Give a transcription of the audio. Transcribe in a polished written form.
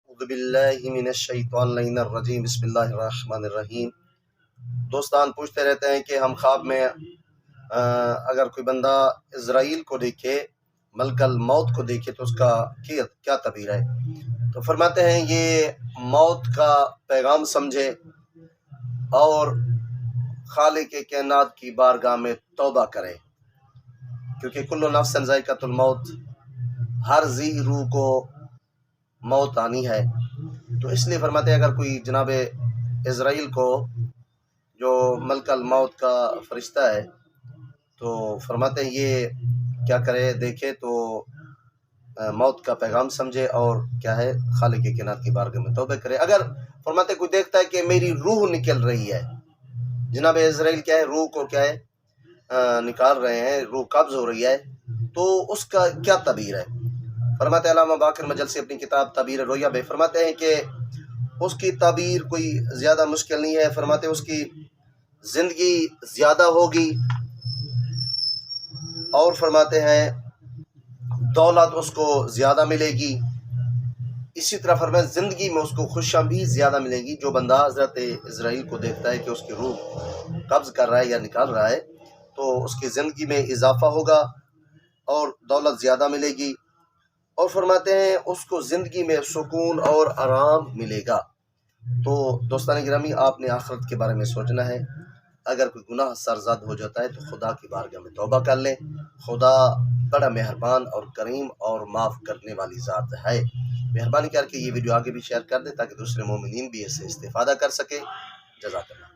اعوذ باللہ من الشیطان الرجیم بسم اللہ الرحمن الرحیم۔ دوستان پوچھتے رہتے ہیں کہ ہم خواب میں اگر کوئی بندہ اسرائیل کو دیکھے، ملک الموت کو دیکھے تو اس کا کیا تعبیر ہے؟ تو فرماتے ہیں یہ موت کا پیغام سمجھے اور خالق کائنات کی بارگاہ میں توبہ کرے، کیونکہ کل نفس ذائقۃ الموت، ہر ذی روح کو موت آنی ہے۔ تو اس لیے فرماتے ہیں اگر کوئی جناب اسرائیل کو جو ملک الموت کا فرشتہ ہے تو فرماتے ہیں یہ کیا کرے، دیکھے تو موت کا پیغام سمجھے اور کیا ہے خالق کائنات کی بارگاہ میں توبہ کرے۔ اگر فرماتے کوئی دیکھتا ہے کہ میری روح نکل رہی ہے، جناب اسرائیل کیا ہے روح کو کیا ہے نکال رہے ہیں، روح قبض ہو رہی ہے، تو اس کا کیا تعبیر ہے؟ فرماتے علامہ باقر مجلسی اپنی کتاب تعبیر رؤیا میں فرماتے ہیں کہ اس کی تعبیر کوئی زیادہ مشکل نہیں ہے۔ فرماتے اس کی زندگی زیادہ ہوگی اور فرماتے ہیں دولت اس کو زیادہ ملے گی، اسی طرح فرماتے زندگی میں اس کو خوشیاں بھی زیادہ ملیں گی۔ جو بندہ حضرت اسرائیل کو دیکھتا ہے کہ اس کی روح قبض کر رہا ہے یا نکال رہا ہے تو اس کی زندگی میں اضافہ ہوگا اور دولت زیادہ ملے گی، اور فرماتے ہیں اس کو زندگی میں سکون اور آرام ملے گا۔ تو دوستان گرامی، آپ نے آخرت کے بارے میں سوچنا ہے۔ اگر کوئی گناہ سرزد ہو جاتا ہے تو خدا کی بارگاہ میں توبہ کر لیں، خدا بڑا مہربان اور کریم اور معاف کرنے والی ذات ہے۔ مہربانی کر کے یہ ویڈیو آگے بھی شیئر کر دیں تاکہ دوسرے مومنین بھی اس سے استفادہ کر سکے۔ جزاک اللہ۔